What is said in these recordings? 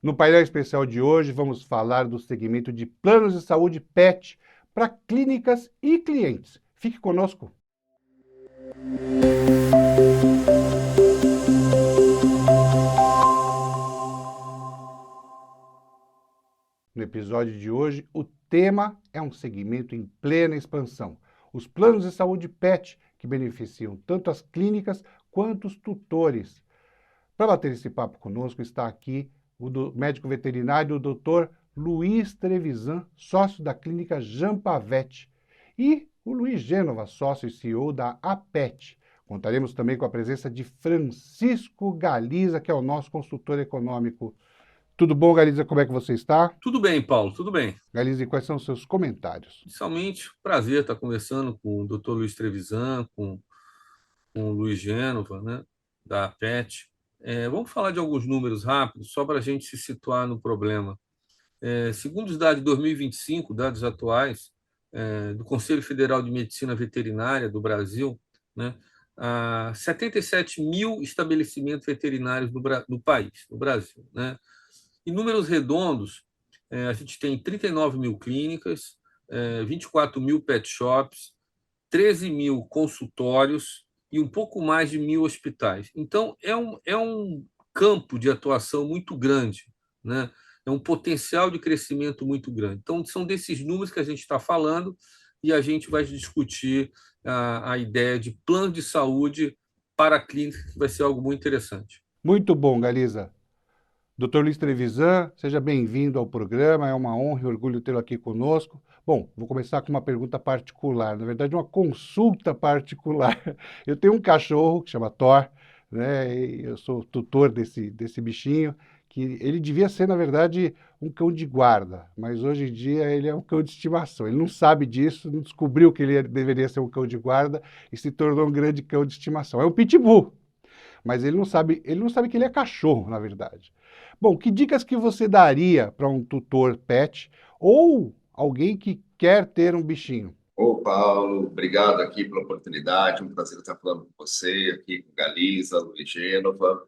No painel especial de hoje, vamos falar do segmento de planos de saúde PET para clínicas e clientes. Fique conosco. No episódio de hoje, o tema é um segmento em plena expansão. Os planos de saúde PET, que beneficiam tanto as clínicas quanto os tutores. Para bater esse papo conosco, está aqui o médico veterinário, o Dr. Luiz Trevisan, sócio da clínica Jampavet, e o Luiz Gênova, sócio e CEO da APET. Contaremos também com a presença de Francisco Galiza, que é o nosso consultor econômico. Tudo bom, Galiza? Como é que você está? Tudo bem, Paulo, tudo bem. Galiza, e quais são os seus comentários? Inicialmente, prazer estar conversando com o Dr. Luiz Trevisan, com o Luiz Gênova, né, da PET. Vamos falar de alguns números rápidos, só para a gente se situar no problema. Segundo os dados de 2025, dados atuais, do Conselho Federal de Medicina Veterinária do Brasil, né, há 77 mil estabelecimentos veterinários no país, no Brasil, né? Em números redondos, a gente tem 39 mil clínicas, 24 mil pet shops, 13 mil consultórios e um pouco mais de 1.000 hospitais. Então, é um campo de atuação muito grande, né? É um potencial de crescimento muito grande. Então, são desses números que a gente está falando e a gente vai discutir a ideia de plano de saúde para a clínica, que vai ser algo muito interessante. Muito bom, Galiza. Dr. Luiz Trevisan, seja bem-vindo ao programa, é uma honra e orgulho tê-lo aqui conosco. Bom, vou começar com uma pergunta particular, na verdade, uma consulta particular. Eu tenho um cachorro que chama Thor, né? E eu sou tutor desse bichinho, que ele devia ser, na verdade, um cão de guarda, mas hoje em dia ele é um cão de estimação. Ele não sabe disso, não descobriu que ele deveria ser um cão de guarda e se tornou um grande cão de estimação. É um pitbull, mas ele não sabe que ele é cachorro, na verdade. Bom, que dicas que você daria para um tutor pet ou alguém que quer ter um bichinho? Ô, Paulo, obrigado aqui pela oportunidade. Um prazer estar falando com você, aqui com Galiza, Luiz Gênova.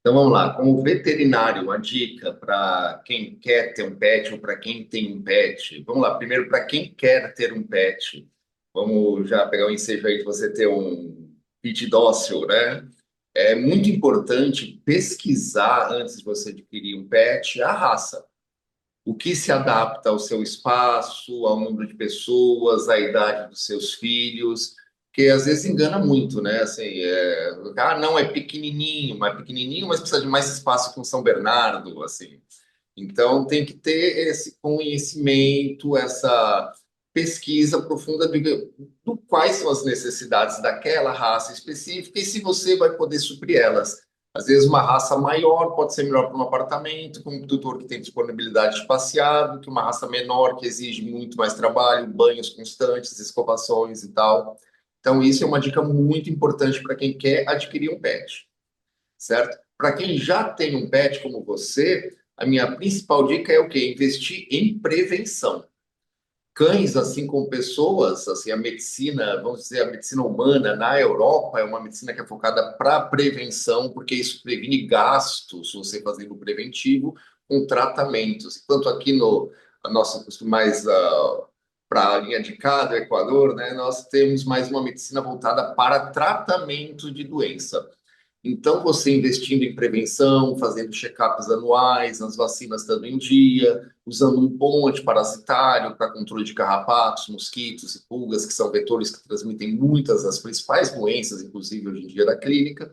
Então vamos lá. Como veterinário, uma dica para quem quer ter um pet ou para quem tem um pet. Vamos lá. Primeiro, para quem quer ter um pet, vamos já pegar o ensejo aí de você ter um pit dócil, né? É muito importante pesquisar antes de você adquirir um pet a raça, o que se adapta ao seu espaço, ao número de pessoas, à idade dos seus filhos, que às vezes engana muito, né? Assim, não, é pequenininho, mas precisa de mais espaço que um São Bernardo, assim. Então, tem que ter esse conhecimento, essa pesquisa profunda do quais são as necessidades daquela raça específica e se você vai poder suprir elas. Às vezes, uma raça maior pode ser melhor para um apartamento, com um tutor que tem disponibilidade espaciado, que uma raça menor que exige muito mais trabalho, banhos constantes, escovações e tal. Então, isso é uma dica muito importante para quem quer adquirir um pet, certo? Para quem já tem um pet como você, a minha principal dica é o quê? Investir em prevenção. Cães, assim como pessoas, assim, a medicina, vamos dizer, a medicina humana na Europa é uma medicina que é focada para prevenção, porque isso previne gastos, você fazendo o preventivo com tratamentos. Enquanto aqui no a nossa mais para a linha de cá do Equador, né, nós temos mais uma medicina voltada para tratamento de doença. Então, você investindo em prevenção, fazendo check-ups anuais, as vacinas estando em dia, usando um bom antiparasitário para controle de carrapatos, mosquitos e pulgas, que são vetores que transmitem muitas das principais doenças, inclusive hoje em dia da clínica,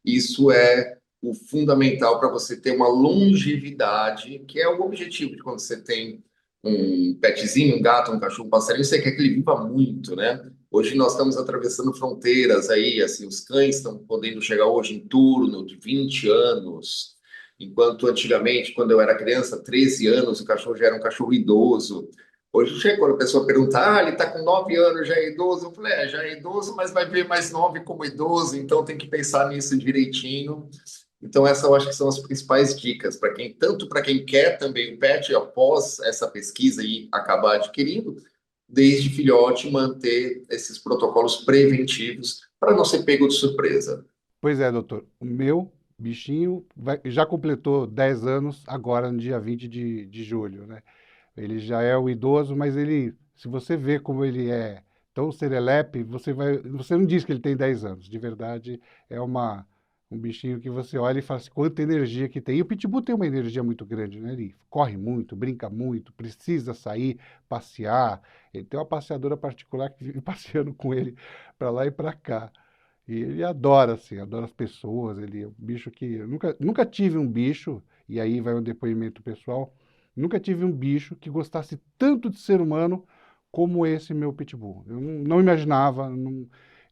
isso é o fundamental para você ter uma longevidade, que é o objetivo de quando você tem um petzinho, um gato, um cachorro, um passarinho, você quer que ele viva muito, né? Hoje nós estamos atravessando fronteiras aí, assim, os cães estão podendo chegar hoje em turno de 20 anos, enquanto antigamente, quando eu era criança, 13 anos, o cachorro já era um cachorro idoso. Hoje chega quando a pessoa pergunta, ele está com 9 anos, já é idoso. Eu falei, já é idoso, mas vai ver mais 9 como idoso, então tem que pensar nisso direitinho. Então, essas eu acho que são as principais dicas para quem, tanto para quem quer também o pet após essa pesquisa e acabar adquirindo, desde filhote manter esses protocolos preventivos para não ser pego de surpresa. Pois é, doutor. O meu Bichinho já completou 10 anos agora, no dia 20 de julho, né? Ele já é o idoso, mas ele, se você vê como ele é tão serelepe, você não diz que ele tem 10 anos. De verdade, é um bichinho que você olha e fala assim, quanta energia que tem. E o Pitbull tem uma energia muito grande, né? Ele corre muito, brinca muito, precisa sair, passear. Ele tem uma passeadora particular que vive passeando com ele para lá e para cá. E ele adora, assim, adora as pessoas. Ele é um bicho que. Eu nunca tive um bicho, e aí vai um depoimento pessoal. Nunca tive um bicho que gostasse tanto de ser humano como esse meu pitbull. Eu não imaginava.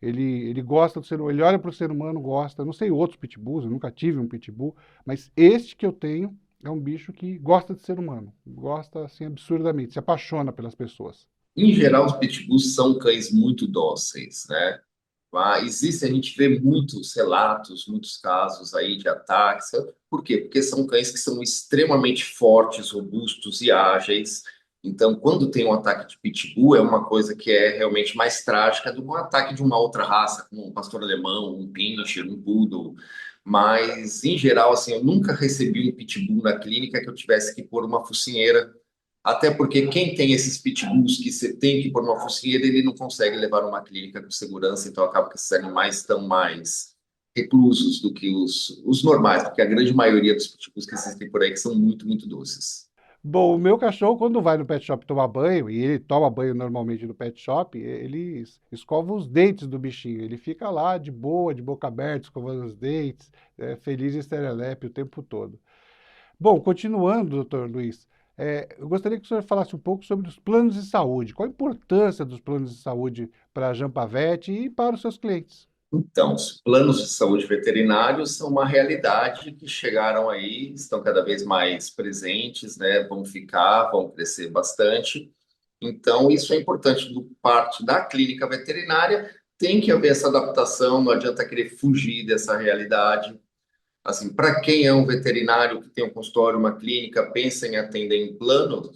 Ele gosta do ser humano, ele olha para o ser humano, gosta. Não sei outros pitbulls, eu nunca tive um pitbull, mas este que eu tenho é um bicho que gosta de ser humano. Gosta, assim, absurdamente, se apaixona pelas pessoas. Em geral, os pitbulls são cães muito dóceis, né? Mas existe, a gente vê muitos relatos, muitos casos aí de ataques. Por quê? Porque são cães que são extremamente fortes, robustos e ágeis. Então, quando tem um ataque de pitbull, é uma coisa que é realmente mais trágica do que um ataque de uma outra raça, como um pastor alemão, um pincher, um poodle. Mas, em geral, assim, eu nunca recebi um pitbull na clínica que eu tivesse que pôr uma focinheira, até porque quem tem esses pitbulls que você tem que pôr uma focinheira, ele não consegue levar numa clínica com segurança, então acaba que esses animais estão mais reclusos do que os normais, porque a grande maioria dos pitbulls que existem por aí que são muito, muito doces. Bom, o meu cachorro, quando vai no pet shop tomar banho, e ele toma banho normalmente no pet shop, ele escova os dentes do bichinho. Ele fica lá de boa, de boca aberta, escovando os dentes, feliz e serelepe o tempo todo. Bom, continuando, doutor Luiz, eu gostaria que o senhor falasse um pouco sobre os planos de saúde. Qual a importância dos planos de saúde para a Jampavete e para os seus clientes? Então, os planos de saúde veterinários são uma realidade que chegaram aí, estão cada vez mais presentes, né? Vão ficar, vão crescer bastante. Então, isso é importante do parte da clínica veterinária. Tem que haver essa adaptação, não adianta querer fugir dessa realidade. Assim, para quem é um veterinário que tem um consultório, uma clínica, pensa em atender em plano,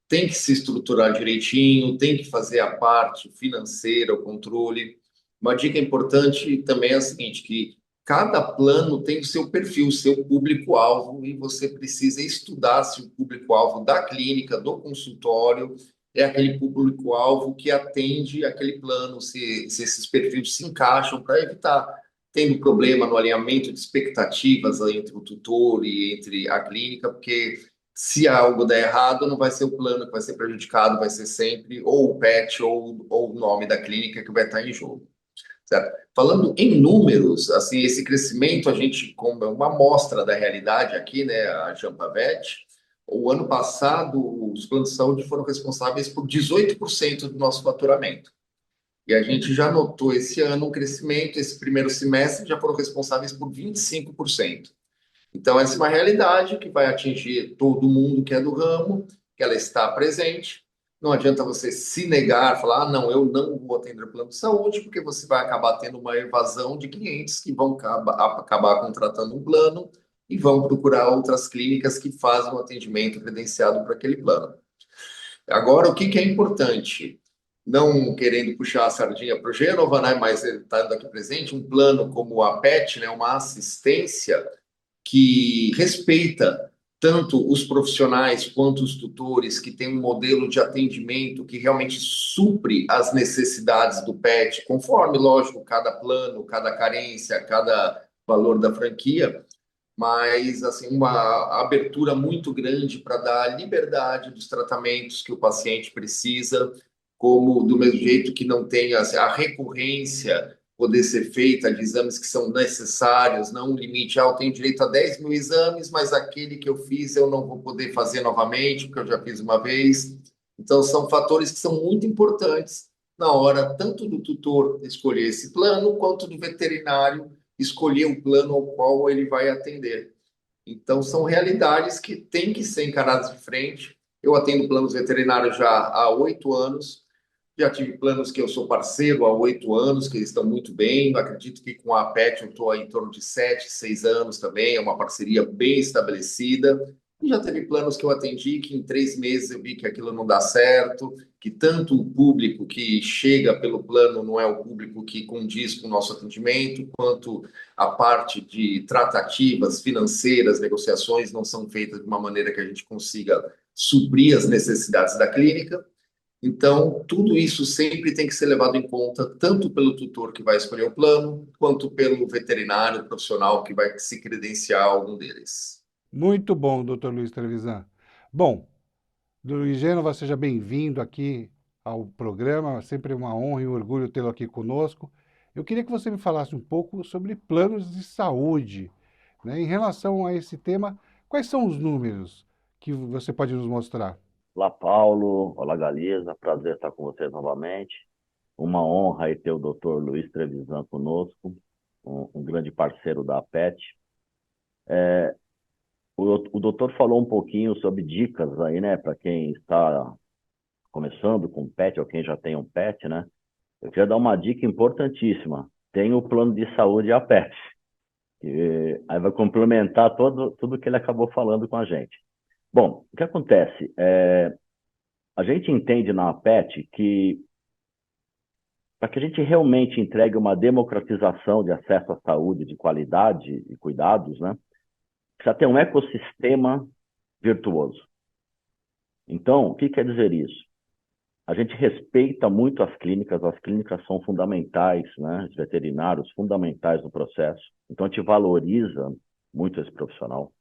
tem que se estruturar direitinho, tem que fazer a parte financeira, o controle. Uma dica importante também é a seguinte, que cada plano tem o seu perfil, o seu público-alvo, e você precisa estudar se o público-alvo da clínica, do consultório, é aquele público-alvo que atende aquele plano, se esses perfis se encaixam para evitar tendo problema no alinhamento de expectativas entre o tutor e entre a clínica, porque se algo der errado, não vai ser o plano que vai ser prejudicado, vai ser sempre ou o pet ou o nome da clínica que vai estar em jogo. Certo? Falando em números, assim, esse crescimento, a gente, como é uma amostra da realidade aqui, né, a Jampavet, o ano passado, os planos de saúde foram responsáveis por 18% do nosso faturamento. E a gente já notou esse ano um crescimento, esse primeiro semestre já foram responsáveis por 25%. Então, essa é uma realidade que vai atingir todo mundo que é do ramo, que ela está presente. Não adianta você se negar, falar, ah, não, eu não vou atender o plano de saúde, porque você vai acabar tendo uma evasão de clientes que vão acabar contratando um plano e vão procurar outras clínicas que fazem um atendimento credenciado para aquele plano. Agora, o que que é importante? Não querendo puxar a sardinha para o Gênova, né, mas ele estando aqui presente, um plano como a PET, né, uma assistência que respeita tanto os profissionais quanto os tutores, que tem um modelo de atendimento que realmente supre as necessidades do pet, conforme, lógico, cada plano, cada carência, cada valor da franquia, mas assim uma abertura muito grande para dar a liberdade dos tratamentos que o paciente precisa, como do mesmo jeito que não tem assim, a recorrência poder ser feita de exames que são necessários, não um limite, eu tenho direito a 10 mil exames, mas aquele que eu fiz eu não vou poder fazer novamente, porque eu já fiz uma vez. Então, são fatores que são muito importantes na hora tanto do tutor escolher esse plano, quanto do veterinário escolher o plano ao qual ele vai atender. Então, são realidades que têm que ser encaradas de frente. Eu atendo planos veterinários já há 8 anos, já tive planos que eu sou parceiro há 8 anos, que eles estão muito bem. Eu acredito que com a PET eu estou em torno de 7, 6 anos também, é uma parceria bem estabelecida. Já teve planos que eu atendi que em 3 meses eu vi que aquilo não dá certo, que tanto o público que chega pelo plano não é o público que condiz com o nosso atendimento, quanto a parte de tratativas financeiras, negociações não são feitas de uma maneira que a gente consiga suprir as necessidades da clínica. Então, tudo isso sempre tem que ser levado em conta, tanto pelo tutor que vai escolher o plano, quanto pelo veterinário profissional que vai se credenciar a algum deles. Muito bom, doutor Luiz Trevisan. Bom, Luiz Gênova, seja bem-vindo aqui ao programa. É sempre uma honra e um orgulho tê-lo aqui conosco. Eu queria que você me falasse um pouco sobre planos de saúde, né? Em relação a esse tema, quais são os números que você pode nos mostrar? Olá, Paulo. Olá, Galiza. Prazer estar com vocês novamente. Uma honra aí ter o Dr. Luiz Trevisan conosco, um grande parceiro da APET. O doutor falou um pouquinho sobre dicas aí, né, para quem está começando com pet ou quem já tem um pet, né? Eu queria dar uma dica importantíssima. Tem o plano de saúde APET, que aí vai complementar tudo que ele acabou falando com a gente. Bom, o que acontece? A gente entende na APET que para que a gente realmente entregue uma democratização de acesso à saúde, de qualidade e cuidados, né, precisa ter um ecossistema virtuoso. Então, o que quer dizer isso? A gente respeita muito as clínicas são fundamentais, né, os veterinários fundamentais no processo, então a gente valoriza muito esse profissional.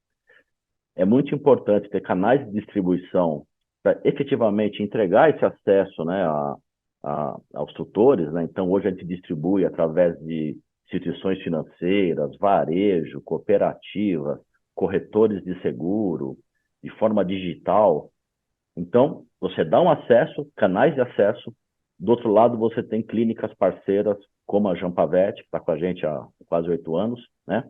É muito importante ter canais de distribuição para efetivamente entregar esse acesso, né, aos tutores, né? Então, hoje a gente distribui através de instituições financeiras, varejo, cooperativas, corretores de seguro, de forma digital. Então, você dá um acesso, canais de acesso. Do outro lado, você tem clínicas parceiras, como a Jampavet, que está com a gente há quase 8 anos, né?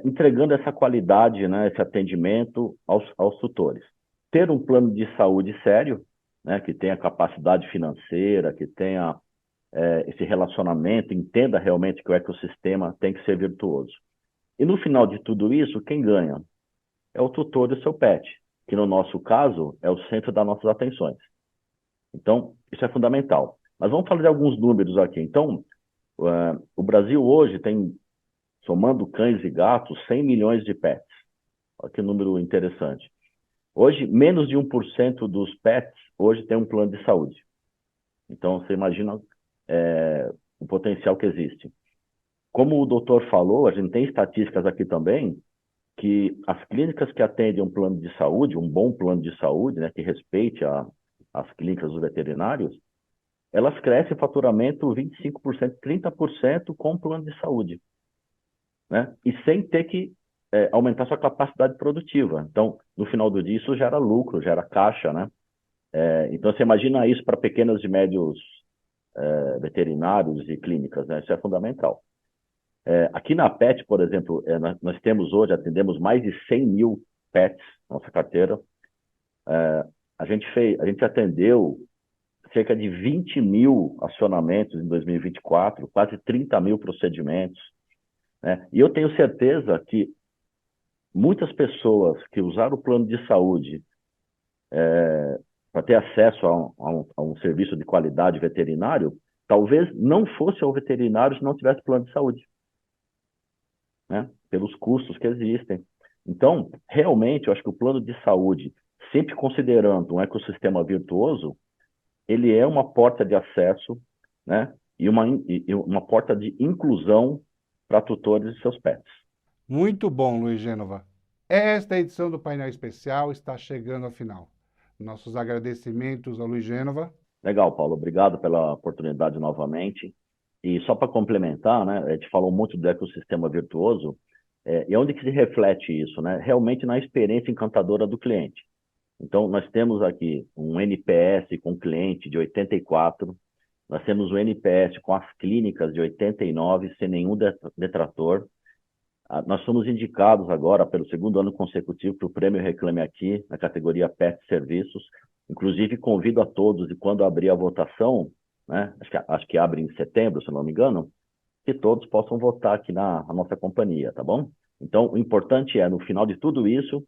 Entregando essa qualidade, né, esse atendimento aos tutores. Ter um plano de saúde sério, né, que tenha capacidade financeira, que tenha esse relacionamento, entenda realmente que o ecossistema tem que ser virtuoso. E no final de tudo isso, quem ganha? É o tutor e o seu pet, que no nosso caso é o centro das nossas atenções. Então, isso é fundamental. Mas vamos falar de alguns números aqui. Então, o Brasil hoje tem, somando cães e gatos, 100 milhões de pets. Olha que número interessante. Hoje, menos de 1% dos pets hoje tem um plano de saúde. Então, você imagina o potencial que existe. Como o doutor falou, a gente tem estatísticas aqui também, que as clínicas que atendem um plano de saúde, um bom plano de saúde, né, que respeite as clínicas dos veterinários, elas crescem faturamento 25%, 30% com o plano de saúde, né? E sem ter que aumentar sua capacidade produtiva. Então, no final do dia, isso gera lucro, gera caixa, né? Então, você imagina isso para pequenos e médios veterinários e clínicas, né? Isso é fundamental. Aqui na PET, por exemplo, nós temos hoje, atendemos mais de 100 mil PETs na nossa carteira. A gente atendeu cerca de 20 mil acionamentos em 2024, quase 30 mil procedimentos, né? E eu tenho certeza que muitas pessoas que usaram o plano de saúde para ter acesso a um serviço de qualidade veterinário, talvez não fosse ao veterinário se não tivesse plano de saúde, né? Pelos custos que existem. Então, realmente, eu acho que o plano de saúde, sempre considerando um ecossistema virtuoso, ele é uma porta de acesso, né? E uma porta de inclusão para tutores e seus pets. Muito bom, Luiz Gênova. Esta edição do painel especial está chegando ao final. Nossos agradecimentos ao Luiz Gênova. Legal, Paulo. Obrigado pela oportunidade novamente. E só para complementar, né, a gente falou muito do ecossistema virtuoso, e onde que se reflete isso, né? Realmente na experiência encantadora do cliente. Então, nós temos aqui um NPS com o cliente de 84, nós temos um NPS com as clínicas de 89, sem nenhum detrator. Nós somos indicados agora, pelo segundo ano consecutivo, para o Prêmio Reclame Aqui, na categoria Pet Serviços. Inclusive, convido a todos, e quando abrir a votação, né, acho que abre em setembro, se não me engano, que todos possam votar aqui na nossa companhia, tá bom? Então, o importante é, no final de tudo isso,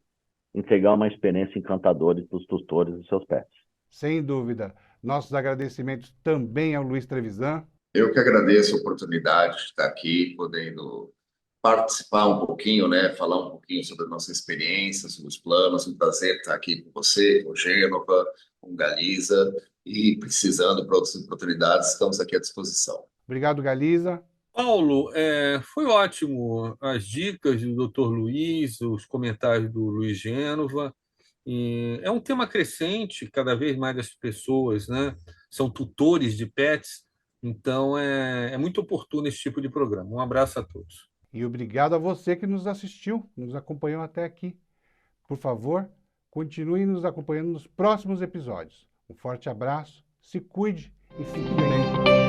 entregar uma experiência encantadora para os tutores dos seus pets. Sem dúvida. Nossos agradecimentos também ao Luiz Trevisan. Eu que agradeço a oportunidade de estar aqui, podendo participar um pouquinho, né? Falar um pouquinho sobre a nossa experiência, sobre os planos. Um prazer estar aqui com você, com Gênova, com Galiza. E precisando para outras oportunidades, estamos aqui à disposição. Obrigado, Galiza. Paulo, foi ótimo as dicas do Dr. Luiz, os comentários do Luiz Gênova. E é um tema crescente, cada vez mais as pessoas, né, são tutores de pets, então é muito oportuno esse tipo de programa. Um abraço a todos. E obrigado a você que nos assistiu, nos acompanhou até aqui. Por favor, continue nos acompanhando nos próximos episódios. Um forte abraço, se cuide e fique bem.